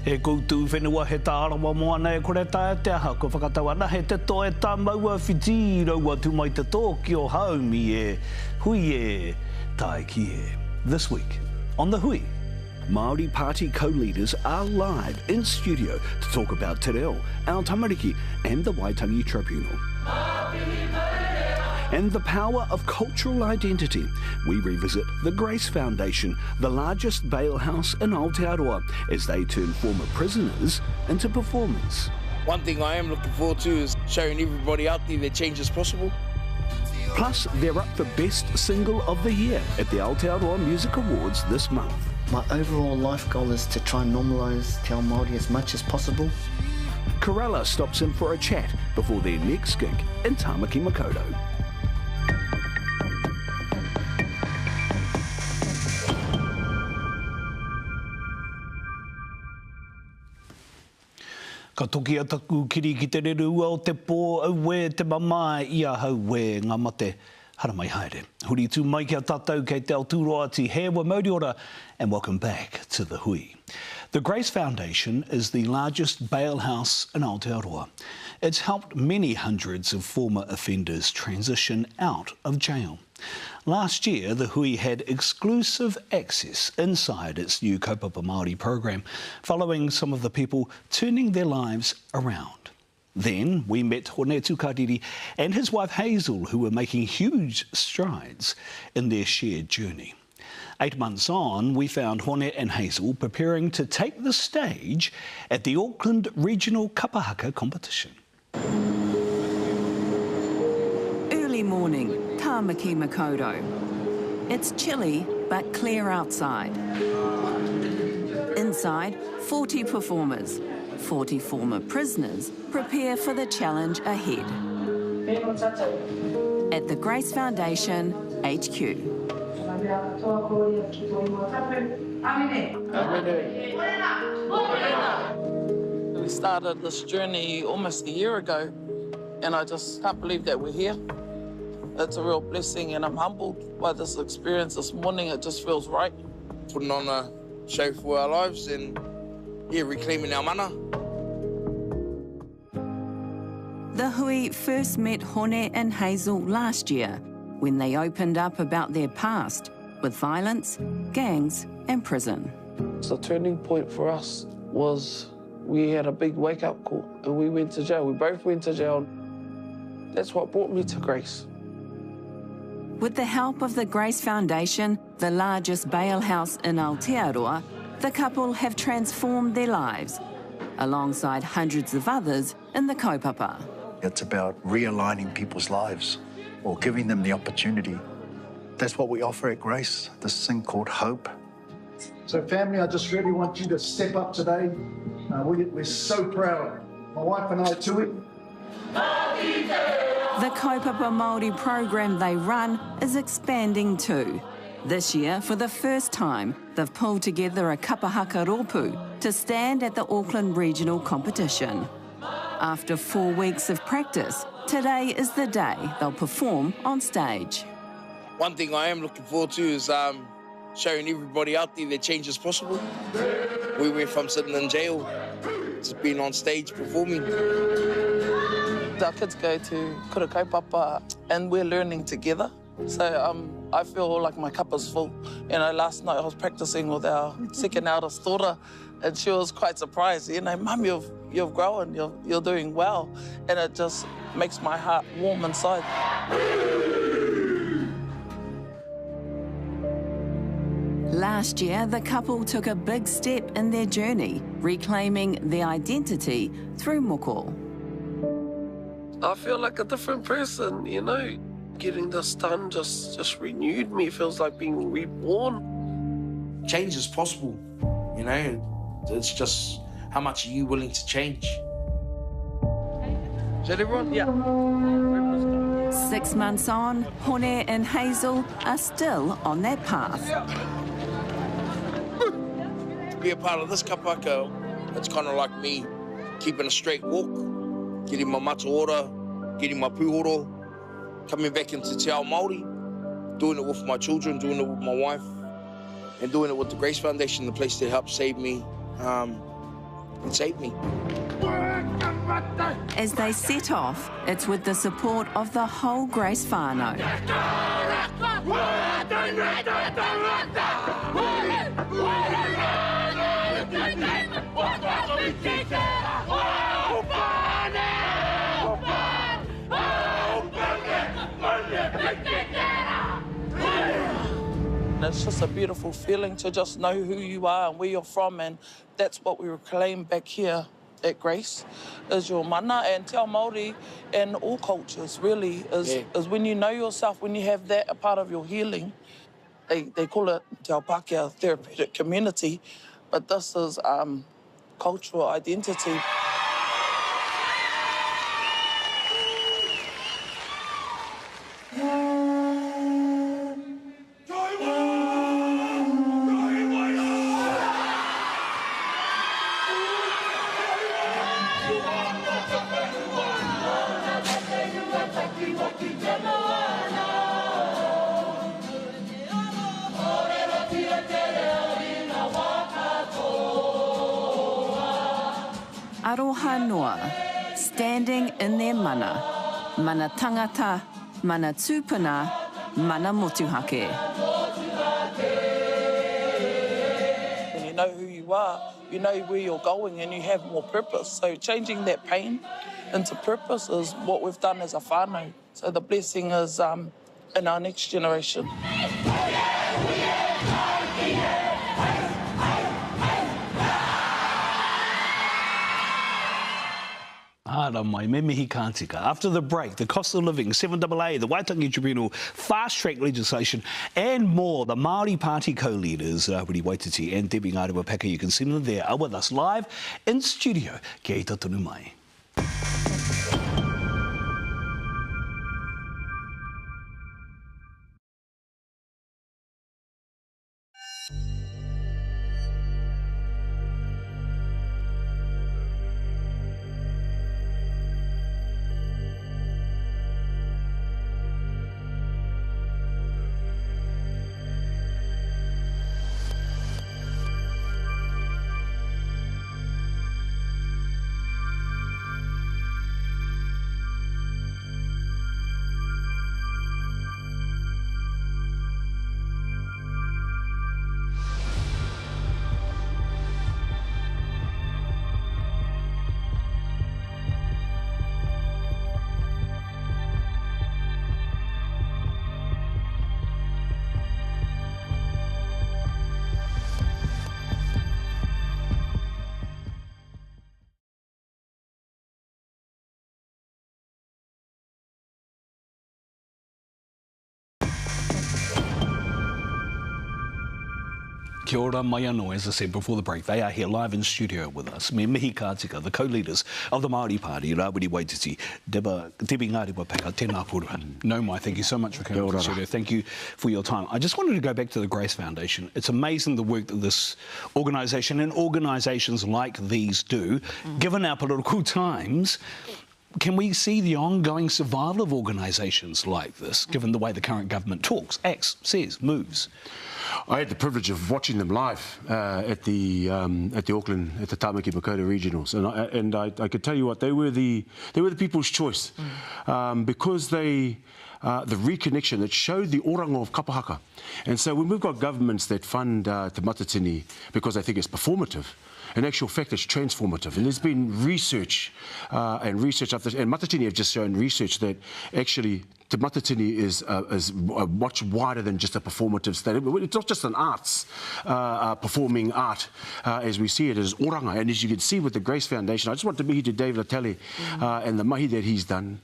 E koutu whenua he tārawa moana e kore tae te aha ko whakatawana he te toe tā maua whiti raua tu mai te tō ki o haumi e hui e tae ki e. This week on The Hui. Māori Party co-leaders are live in studio to talk about te reo, our tamariki and the Waitangi Tribunal. And the power of cultural identity. We revisit the Grace Foundation, the largest bail house in Aotearoa, as they turn former prisoners into performers. One thing I am looking forward to is showing everybody out there that change is possible. Plus, they're up for Best Single of the Year at the Aotearoa Music Awards this month. My overall life goal is to try and normalise Te Ao Māori as much as possible. Corella stops in for a chat before their next gig in Tāmaki Makaurau. Ka toki ataku kiri ki te reru ua o te pō au e te mamae ia hau e ngā mate hara mai haere. Huri tū mai kia tātou kei te Aotearoa ati hewa mauri ora and welcome back to The Hui. The Grace Foundation is the largest bail house in Aotearoa. It's helped many hundreds of former offenders transition out of jail. Last year, The Hui had exclusive access inside its new Kaupapa Māori program, following some of the people turning their lives around. Then we met Hone Tukariri and his wife Hazel, who were making huge strides in their shared journey. 8 months on, we found Hone and Hazel preparing to take the stage at the Auckland Regional Kapahaka competition. Early morning, Tāmaki Makaurau. It's chilly but clear outside. Inside, 40 performers, 40 former prisoners prepare for the challenge ahead. At the Grace Foundation HQ. We started this journey almost a year ago, and I just can't believe that we're here. It's a real blessing, and I'm humbled by this experience this morning. It just feels right. Putting on a show for our lives and, reclaiming our mana. The Hui first met Hone and Hazel last year when they opened up about their past with violence, gangs and prison. The turning point for us was we had a big wake-up call and we went to jail. We both went to jail. That's what brought me to Grace. With the help of the Grace Foundation, the largest bail house in Aotearoa, the couple have transformed their lives, alongside hundreds of others in the kaupapa. It's about realigning people's lives or giving them the opportunity. That's what we offer at Grace, this thing called hope. So family, I just really want you to step up today. We're so proud. My wife and I too. The Kaupapa Māori program they run is expanding too. This year, for the first time, they've pulled together a kapahaka rōpū to stand at the Auckland Regional competition. After 4 weeks of practice, today is the day they'll perform on stage. One thing I am looking forward to is showing everybody out there that change is possible. We went from sitting in jail to being on stage performing. Our kids go to kura kaupapa and we're learning together. So I feel like my cup is full. You know, last night I was practicing with our second eldest daughter and she was quite surprised. You know, Mum, you've grown, you're doing well. And it just makes my heart warm inside. Last year, the couple took a big step in their journey, reclaiming their identity through moko. I feel like a different person, you know. Getting this done just renewed me. It feels like being reborn. Change is possible, you know. It's just how much are you willing to change? Is that everyone? Yeah. 6 months on, Hone and Hazel are still on that path. To be a part of this kapaka, it's kind of like me keeping a straight walk, getting my mata ora, getting my pūhoro, coming back into Te Ao Māori, doing it with my children, doing it with my wife, and doing it with the Grace Foundation, the place that helped save me It's ate me. As they set off, it's with the support of the whole Grace whānau. It's just a beautiful feeling to just know who you are and where you're from, and that's what we reclaim back here at Grace, is your mana and te ao Māori and all cultures really, is when you know yourself, when you have that a part of your healing. They call it te ao Pākehā therapeutic community, but this is cultural identity. Aroha noa, standing in their mana. Mana tangata, mana tūpuna, mana motuhake. When you know who you are, you know where you're going and you have more purpose. So changing that pain into purpose is what we've done as a whānau. So the blessing is in our next generation. Ara mai, me mihi kātika. After the break, the cost of living, 7AA, the Waitangi Tribunal, fast-track legislation, and more. The Māori Party co-leaders, Rehabilitating and Debbie Ngārewa-Paka, you can see them there, are with us live in studio. Kia ita tonu mai. Kia ora mai anō, as I said before the break, they are here live in studio with us. Me mihi kātika, the co-leaders of the Māori Party, Rehabilitating, Debbie Ngārewa-Paka, tēnā pūrua. No mai, thank you so much for coming to the studio. Thank you for your time. I just wanted to go back to the Grace Foundation. It's amazing the work that this organisation and organisations like these do. Given our political times, can we see the ongoing survival of organisations like this, given the way the current government talks, acts, says, moves? I had the privilege of watching them live at the Auckland, at the Tāmaki Makaurau Regionals, and I could tell you what, they were the people's choice because they. The reconnection that showed the oranga of kapahaka. And so when we've got governments that fund te matatini because they think it's performative, in actual fact it's transformative. And there's been research and research after, and matatini have just shown research that actually te matatini is much wider than just a performative state. It's not just an arts, performing art as we see it as oranga. And as you can see with the Grace Foundation, I just want to mihi to David Atali and the mahi that he's done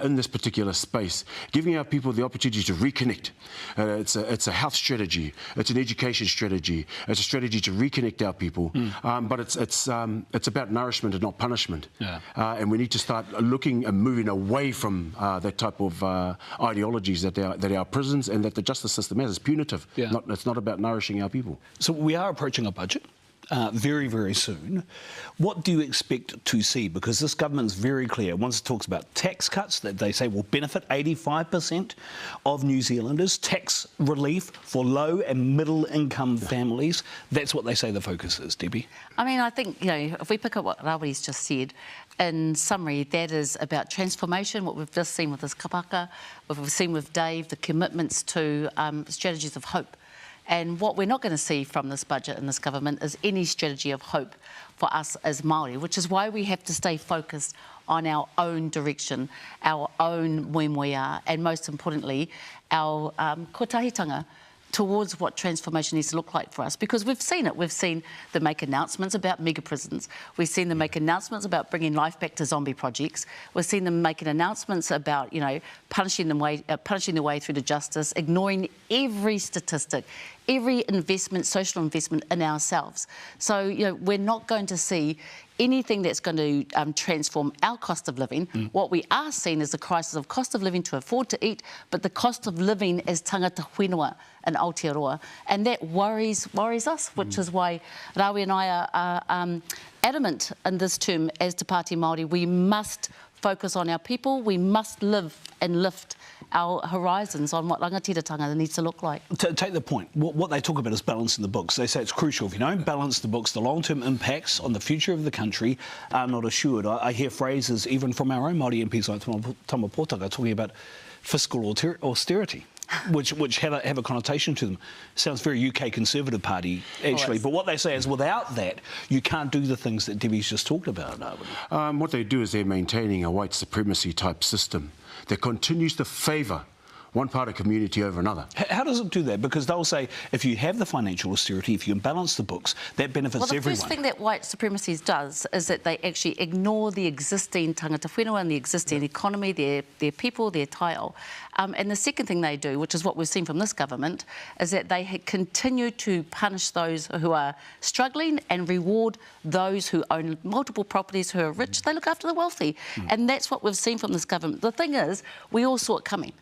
in this particular space, giving our people the opportunity to reconnect. It's a health strategy, it's an education strategy, it's a strategy to reconnect our people, but it's about nourishment and not punishment. Yeah. And we need to start looking and moving away from that type of ideologies that our prisons and that the justice system has. It's punitive. Yeah. It's not about nourishing our people. So we are approaching a budget. very, very soon. What do you expect to see? Because this government's very clear. Once it talks about tax cuts that they say will benefit 85% of New Zealanders, tax relief for low and middle income families, that's what they say the focus is, Debbie. I mean, I think, if we pick up what Rawiri's just said, in summary, that is about transformation, what we've just seen with this kapaka, what we've seen with Dave, the commitments to strategies of hope. And what we're not going to see from this budget and this government is any strategy of hope for us as Māori, which is why we have to stay focused on our own direction, our own moemoeā, and most importantly, our kotahitanga towards what transformation needs to look like for us. Because we've seen it. We've seen them make announcements about mega prisons. We've seen them make announcements about bringing life back to zombie projects. We've seen them making announcements about, punishing their way through to justice, ignoring every statistic, every investment, social investment in ourselves. So, we're not going to see anything that's going to transform our cost of living. What we are seeing is the crisis of cost of living to afford to eat, but the cost of living as tangata whenua in Aotearoa. And that worries us, which is why Rawi and I are adamant in this term as Te Pāti Māori. We must focus on our people. We must live and lift our horizons on what rangatiratanga needs to look like. Take the point. What they talk about is balancing the books. They say it's crucial. If you don't balance the books, the long-term impacts on the future of the country are not assured. I hear phrases even from our own Māori MPs like Tama Pōtaka talking about fiscal austerity. which have a connotation to them. Sounds very UK Conservative Party, actually. But what they say is without that, you can't do the things that Debbie's just talked about. What they do is they're maintaining a white supremacy type system that continues to favour one part of community over another. How does it do that? Because they'll say if you have the financial austerity, if you can balance the books, that benefits everyone. Well, the first thing that white supremacy does is that they actually ignore the existing tangata whenua and the existing economy, their people, their taiao. And the second thing they do, which is what we've seen from this government, is that they continue to punish those who are struggling and reward those who own multiple properties, who are rich. They look after the wealthy. And that's what we've seen from this government. The thing is, we all saw it coming.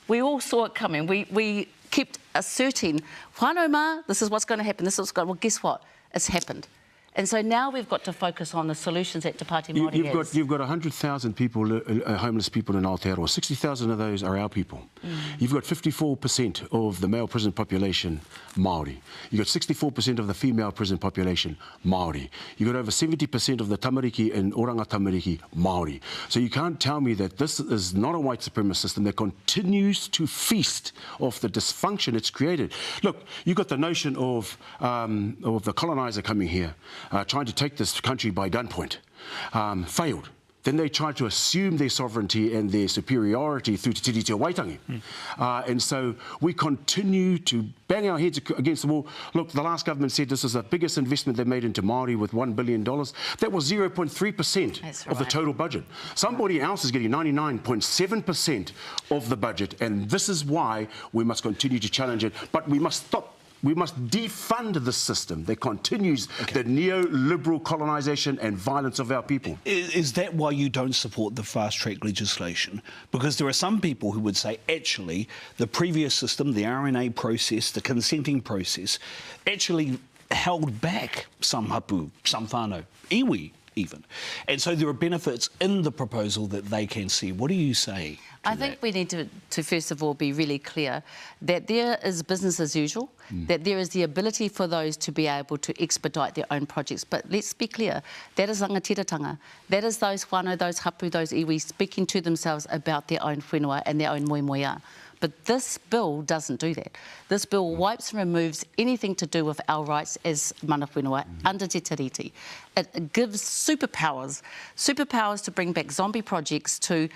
We all saw it coming. We kept asserting, whānau mā, this is what's going to happen, this is what's going to... Well, guess what? It's happened. And so now we've got to focus on the solutions that Te Pāti Māori has. You've got 100,000 people, homeless people in Aotearoa. 60,000 of those are our people. You've got 54% of the male prison population Māori. You've got 64% of the female prison population Māori. You've got over 70% of the tamariki and oranga tamariki Māori. So you can't tell me that this is not a white supremacist system that continues to feast off the dysfunction it's created. Look, you've got the notion of the coloniser coming here, trying to take this country by gunpoint, failed. Then they tried to assume their sovereignty and their superiority through Te Tiriti o Waitangi. And so we continue to bang our heads against the wall. Look, the last government said this is the biggest investment they've made into Māori with $1 billion. That was 0.3% of the total budget. Somebody else is getting 99.7% of the budget, and this is why we must continue to challenge it. But we must stop. We must defund the system that continues the neoliberal colonisation and violence of our people. Is that why you don't support the fast-track legislation? Because there are some people who would say, actually, the previous system, the RNA process, the consenting process, actually held back some hapu, some whānau, iwi even. And so there are benefits in the proposal that they can see. What do you say? I think we need to first of all be really clear that there is business as usual, that there is the ability for those to be able to expedite their own projects. But let's be clear, that is rangatiratanga. That is those whānau, those hapu, those iwi speaking to themselves about their own whenua and their own moemoeā. But this bill doesn't do that. This bill wipes and removes anything to do with our rights as mana whenua under Te Tiriti. It gives superpowers to bring back zombie projects to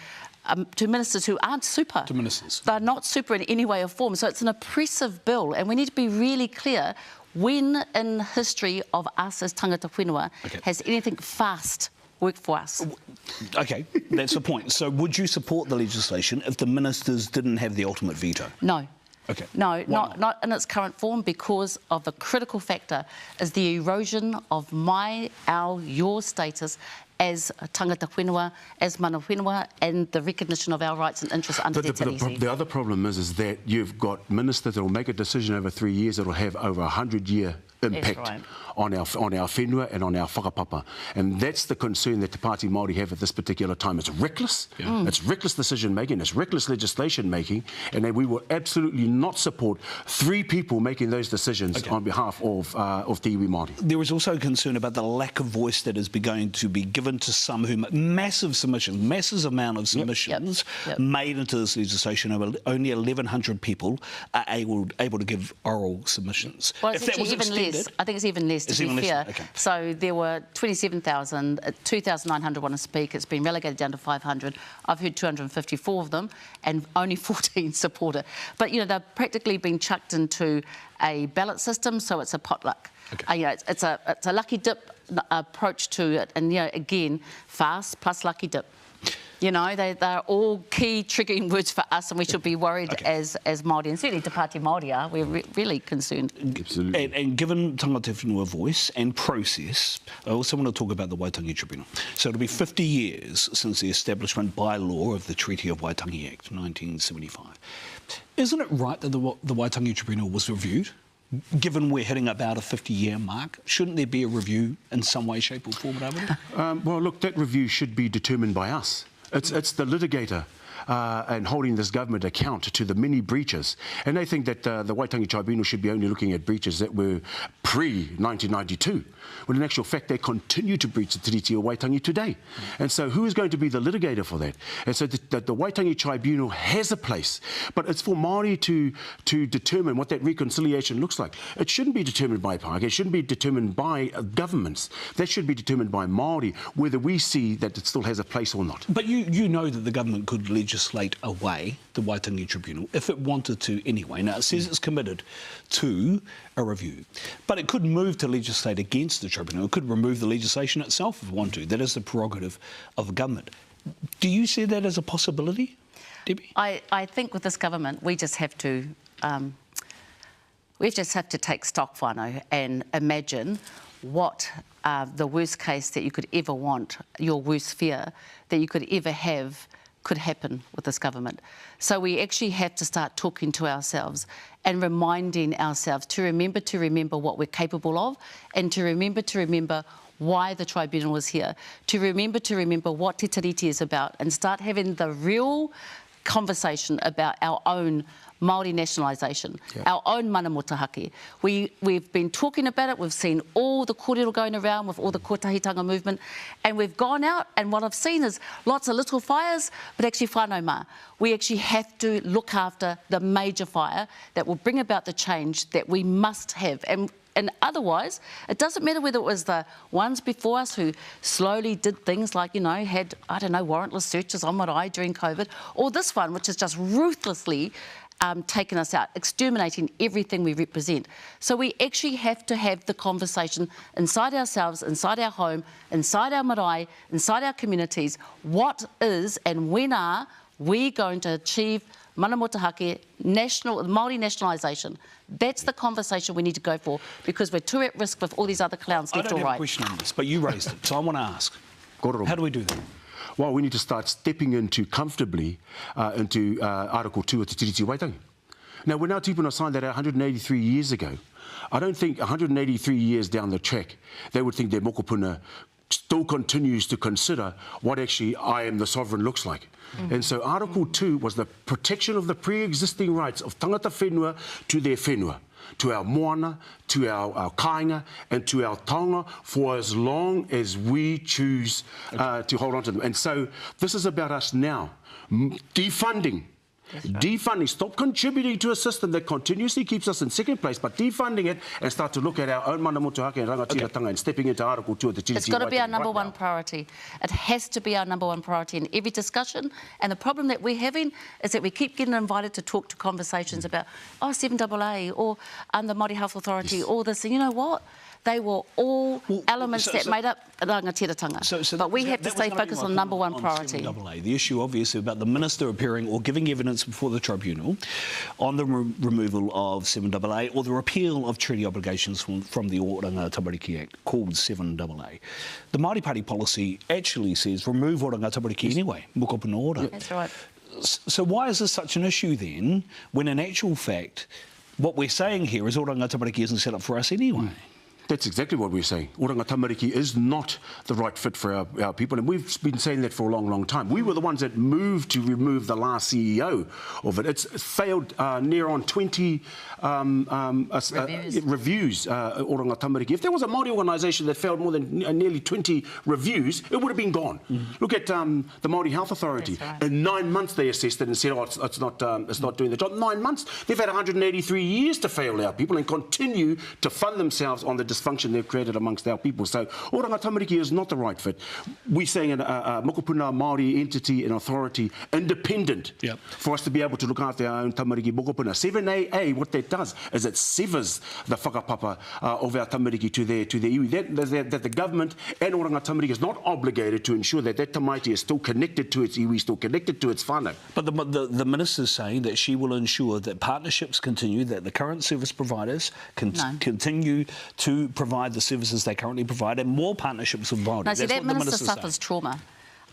ministers who aren't super. To ministers. They're not super in any way or form. So it's an oppressive bill, and we need to be really clear when in history of us as tangata whenua has anything fast worked for us. OK, that's the point. So would you support the legislation if the ministers didn't have the ultimate veto? No. Okay. No, not in its current form, because of the critical factor is the erosion of your status as tangata whenua, as mana whenua, and the recognition of our rights and interests under Te Tiriti. The other problem is that you've got ministers that will make a decision over 3 years that will have over 100-year impact on our whenua and on our whakapapa. And that's the concern that the Party Māori have at this particular time. It's reckless. It's reckless decision-making. It's reckless legislation-making. And that we will absolutely not support 3 people making those decisions on behalf of the iwi Māori. There is also concern about the lack of voice that is going to be given to some who massive submissions, massive amount of submissions made into this legislation. Only 1,100 people are able to give oral submissions. Well, it's actually even less. I think it's even less, to be fair. Okay. So there were 27,000, 2,900 want to speak. It's been relegated down to 500. I've heard 254 of them, and only 14 support it. But, you know, they're practically being chucked into a ballot system, so it's a potluck. You know, it's a lucky dip approach to it, and, you know, again, fast plus lucky dip. You know, they're all key triggering words for us, and we should be worried as Māori, and certainly Te Pāti Māori are. We're really concerned. Absolutely. And given tangata whenua voice and process, I also want to talk about the Waitangi Tribunal. So it'll be 50 years since the establishment by law of the Treaty of Waitangi Act, 1975. Isn't it right that the Waitangi Tribunal was reviewed? Given we're hitting about a 50-year mark, shouldn't there be a review in some way, shape or form? Well, look, that review should be determined by us. It's the litigator and holding this government account to the many breaches. And they think that the Waitangi Tribunal should be only looking at breaches that were pre-1992, when in actual fact they continue to breach the Treaty of Waitangi today. And so who is going to be the litigator for that? And so the Waitangi Tribunal has a place, but it's for Māori to determine what that reconciliation looks like. It shouldn't be determined by Pākehā, it shouldn't be determined by governments. That should be determined by Māori, whether we see that it still has a place or not. But you know that the government could legislate away the Waitangi Tribunal if it wanted to anyway. Now, it says it's committed to a review, but it could move to legislate against the tribunal. It could remove the legislation itself if it wanted to. That is the prerogative of the government. Do you see that as a possibility, Debbie? I think with this government, we just have to take stock, whānau, and imagine what the worst case that you could ever want, your worst fear that you could ever have, could happen with this government. So we actually have to start talking to ourselves and reminding ourselves to remember what we're capable of, and to remember why the tribunal is here, to remember what Te Tiriti is about, and start having the real conversation about our own Māori nationalisation, our own mana motahaki. We've been talking about it, we've seen all the kōrero going around with all the kotahitanga movement, and we've gone out, and what I've seen is lots of little fires, but actually whānau mā. We actually have to look after the major fire that will bring about the change that we must have. And otherwise, it doesn't matter whether it was the ones before us who slowly did things like, you know, had, I don't know, warrantless searches on Marae during COVID, or this one, which is just ruthlessly taken us out, exterminating everything we represent. So we actually have to have the conversation inside ourselves, inside our home, inside our marae, inside our communities. What is and when are we going to achieve mana motahaki, Māori nationalisation? That's the conversation we need to go for, because we're too at risk with all these other clowns left or right. I don't have a question on this, but you raised it, so I want to ask. How do we do that? Well, we need to start stepping into comfortably into Article 2 of the Tiriti Waitangi. Now, when our tupuna signed that out 183 years ago, I don't think 183 years down the track they would think their mokopuna still continues to consider what actually I am the sovereign looks like. And so Article 2 was the protection of the pre-existing rights of tangata whenua to their whenua, to our moana, to our kāinga, and to our taonga for as long as we choose to hold on to them. And so this is about us now, defunding. Defunding, stop contributing to a system that continuously keeps us in second place, but defunding it and start to look at our own mana motuhake and rangatiratanga and stepping into Article 2 of the Tiriti Waitangi. It's got to be our number one priority. It has to be our number one priority in every discussion. And the problem that we're having is that we keep getting invited to talk to conversations about, 7AA or the Māori Health Authority, all this. And you know what? They were all elements that made up rangatiratanga. But we have to stay focused on number one priority. 7AA. The issue, obviously, about the minister appearing or giving evidence before the tribunal on the removal of 7AA or the repeal of treaty obligations from the Oranga Tamariki Act called 7AA. The Māori Party policy actually says remove Oranga Tamariki anyway, mukopuna ora. That's right. So why is this such an issue then, when in actual fact what we're saying here is Oranga Tamariki isn't set up for us anyway? That's exactly what we're saying. Oranga tamariki is not the right fit for our people, and we've been saying that for a long, long time. We were the ones that moved to remove the last CEO of it. It's failed near on 20 reviews, Oranga tamariki. If there was a Māori organisation that failed more than nearly 20 reviews, it would have been gone. Look at the Māori Health Authority. Right. In 9 months they assessed it and said, oh, it's not doing the job. 9 months. They've had 183 years to fail our people and continue to fund themselves on the dysfunction they've created amongst our people. So Oranga tamariki is not the right fit. We're saying a mokopuna Māori entity and authority independent for us to be able to look after our own tamariki mokopuna. 7AA, what that does is it severs the whakapapa of our tamariki to their iwi. That the government and Oranga tamariki is not obligated to ensure that that tamaiti is still connected to its iwi, still connected to its whānau. But the minister's saying that she will ensure that partnerships continue, that the current service providers continue to provide the services they currently provide, and more partnerships with Māori. No, see, that minister says. suffers trauma.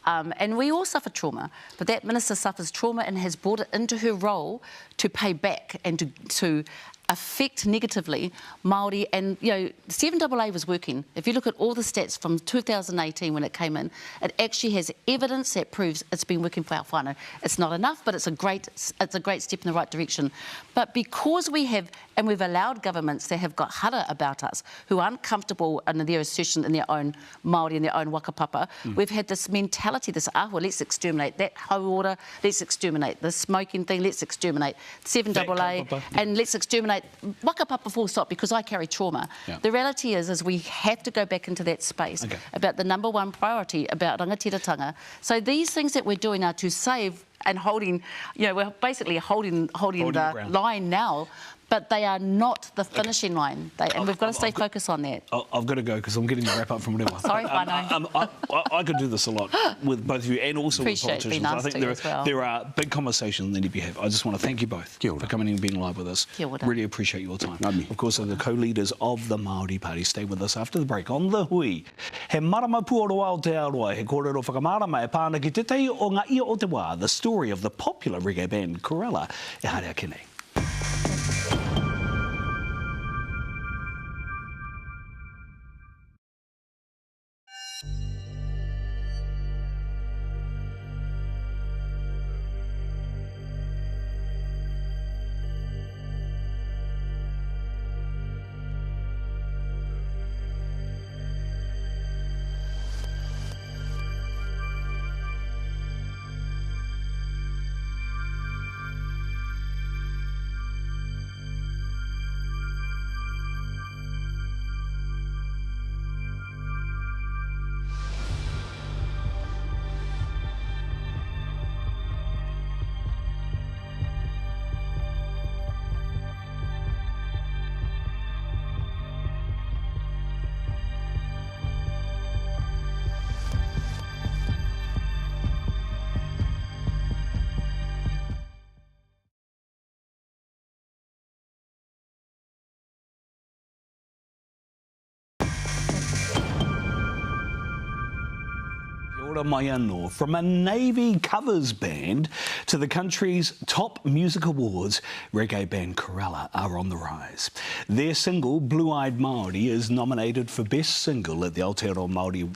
And we all suffer trauma, but that minister suffers trauma and has brought it into her role to pay back and to affect negatively Māori. And, you know, 7AA was working. If you look at all the stats from 2018 when it came in, it actually has evidence that proves it's been working for our whānau. It's not enough, but it's a great step in the right direction. But because we've allowed governments that have got hara about us, who aren't comfortable in their assertion in their own Māori and their own wakapapa, we've had this mentality, this ahua, let's exterminate that hauora, let's exterminate the smoking thing, let's exterminate 7AA, and let's exterminate wakapapa full stop, because I carry trauma. The reality is we have to go back into that space about the number one priority about rangatiratanga. So these things that we're doing are to save and holding, you know, we're basically holding the line now, but they are not the finishing line. And we've got to stay focused on that. I've got to go because I'm getting to wrap up from whatever. Sorry, I could do this a lot with both of you and also with politicians. I think there are big conversations that need to be had. I just want to thank you both for coming in and being live with us. Really appreciate your time. Of course, the co-leaders of the Māori Party. Stay with us after the break on The Hui. He marama puoro Aotearoa, he kōrero whakamarama e pāna ki te tei o ngā ia o te wā, the story of the popular reggae band Corella. E haere a kene. From a Navy covers band to the country's top music awards, reggae band Corella are on the rise. Their single, Blue-Eyed Māori, is nominated for Best Single at the Aotearoa Māori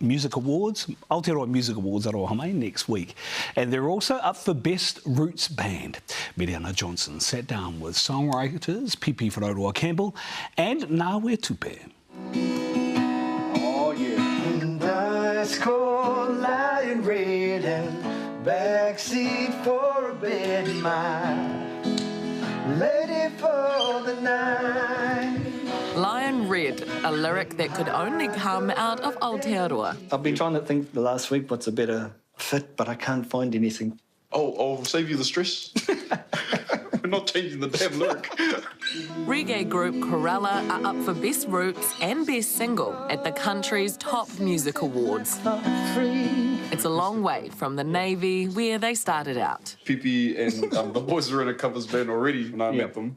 Music Awards, Aotearoa Music Awards Arohamai next week. And they're also up for Best Roots Band. Miriana Johnson sat down with songwriters Pipi Whararoa Campbell and Ngāwe Tupe. Oh, yeah. It's cold, lying red, and backseat for a bed, my lady for the night. Lion Red, a lyric that could only come out of Aotearoa. I've been trying to think the last week what's a better fit, but I can't find anything. Oh, I'll save you the stress. We're not changing the damn lyric. Reggae group Corella are up for Best Roots and Best Single at the country's top music awards. It's a long way from the Navy, where they started out. Pipi and the boys were in a covers band already when I met them.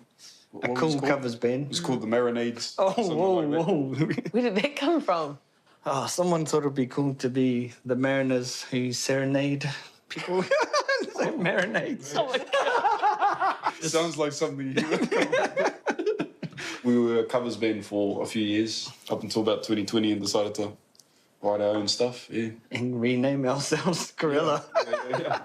A cool covers band. It was called the Marinades. Oh, whoa. Where did that come from? Oh, someone thought it'd be cool to be the mariners who serenade people. Marinades. Oh my God. Sounds like something you would come up with. We were a covers band for a few years, up until about 2020, and decided to write our own stuff, yeah. And rename ourselves Corella. Yeah.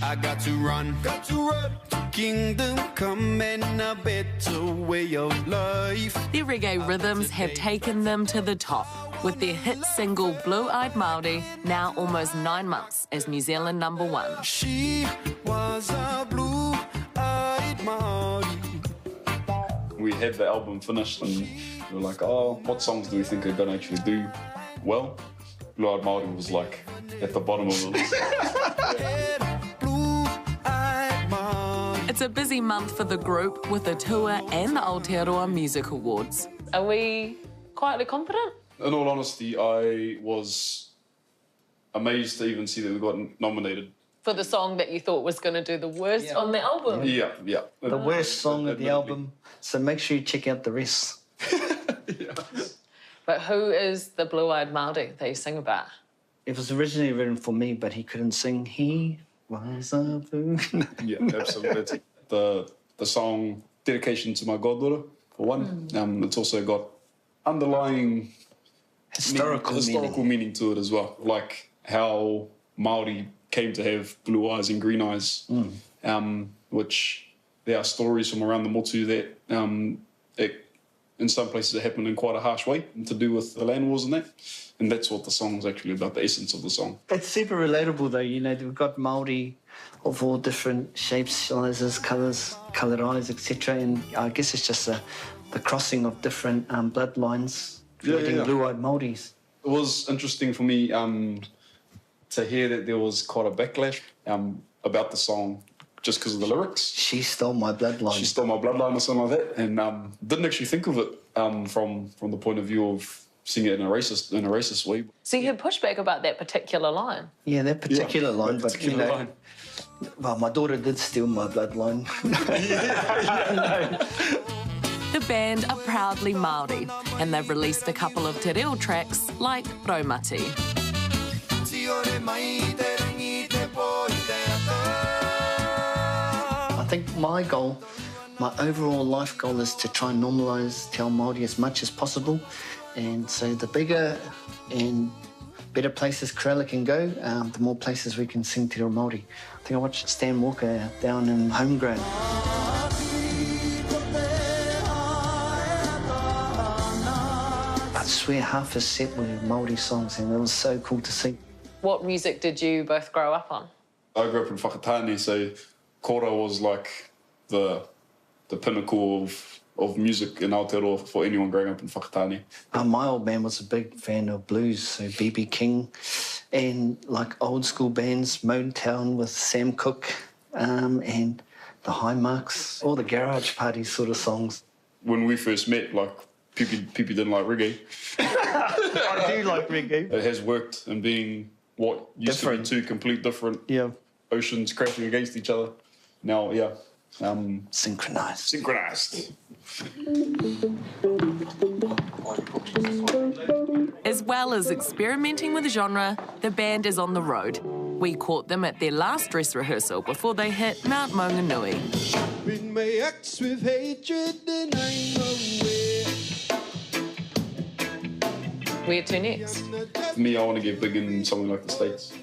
I got to run to kingdom come and a better way of life. Their reggae rhythms have taken them to the top, with their hit single Blue-Eyed Māori now almost 9 months as New Zealand #1. She was a blue-eyed Māori. We had the album finished and we were like, oh, what songs do we think are going to actually do well? Blue-Eyed Māori was like at the bottom of the list. It's a busy month for the group with the tour and the Aotearoa Music Awards. Are we quietly confident? In all honesty, I was amazed to even see that we got nominated. For the song that you thought was going to do the worst on the album? Yeah. The worst song of the album, so make sure you check out the rest. But who is the Blue-Eyed Māori that you sing about? It was originally written for me, but he couldn't sing. He was a blue... Yeah, absolutely. The song, dedication to my goddaughter, for one. It's also got underlying historical meaning to it as well, like how Māori came to have blue eyes and green eyes, which there are stories from around the motu that in some places it happened in quite a harsh way to do with the land wars and that. And that's what the song's actually about, the essence of the song. It's super relatable though, you know, we've got Māori of all different shapes, sizes, colours, coloured eyes, etc. And I guess it's just the crossing of different bloodlines, creating blue-eyed Māoris. It was interesting for me to hear that there was quite a backlash about the song just because of the lyrics. She stole my bloodline. She stole my bloodline or something like that, and didn't actually think of it from the point of view of seeing it in a racist way. So you had pushback about that particular line? Yeah, that particular line, but you know, well, my daughter did steal my bloodline. The band are proudly Māori, and they've released a couple of te reo tracks like Raumati. I think my goal, my overall life goal is to try and normalise Te Ao Māori as much as possible. And so the bigger and better places Corella can go, the more places we can sing Te Reo Māori. I think I watched Stan Walker down in Homegrown. I swear half a set were Māori songs and it was so cool to see. What music did you both grow up on? I grew up in Whakatane, so Corella was like the pinnacle of music in Aotearoa for anyone growing up in Whakatane. My old man was a big fan of blues, so B.B. King, and like old school bands, Motown with Sam Cooke, and the High Marks, all the garage party sort of songs. When we first met, like, people didn't like reggae. I do like reggae. It has worked in being what used to be two complete different oceans crashing against each other. Now, synchronised. As well as experimenting with genre, the band is on the road. We caught them at their last dress rehearsal before they hit Mount Maunganui. Where to next? For me, I want to get big in something like the States.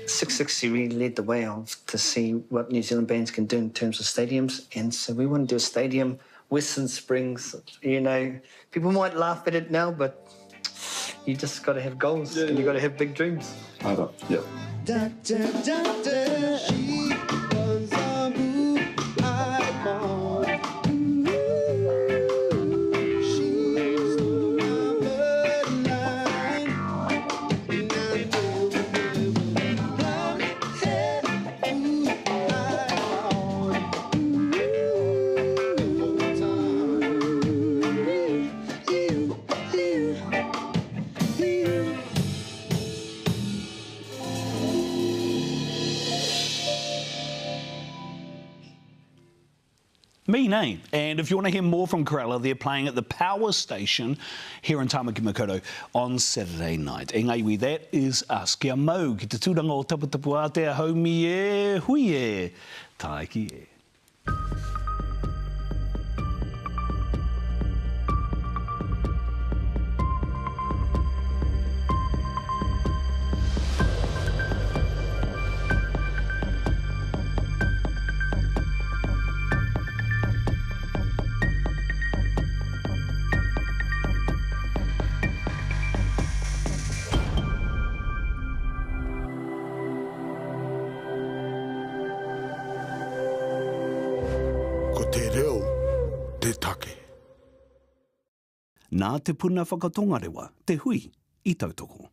660 really led the way to see what New Zealand bands can do in terms of stadiums, and so we want to do a stadium, Western Springs. You know, people might laugh at it now, but you just got to have goals and you got to have big dreams. I don't. Yeah. Doctor, she was a blue-eyed Māori. Me name. And if you want to hear more from Corella, they're playing at the Power Station here in Tāmaki Makaurau on Saturday night. Engaiwi, that is us. Kia mau ki te tūranga o taputapu Aotea haumi e, hui e, taiki e. Nā te puna whakatongarewa, te hui, I tautoko.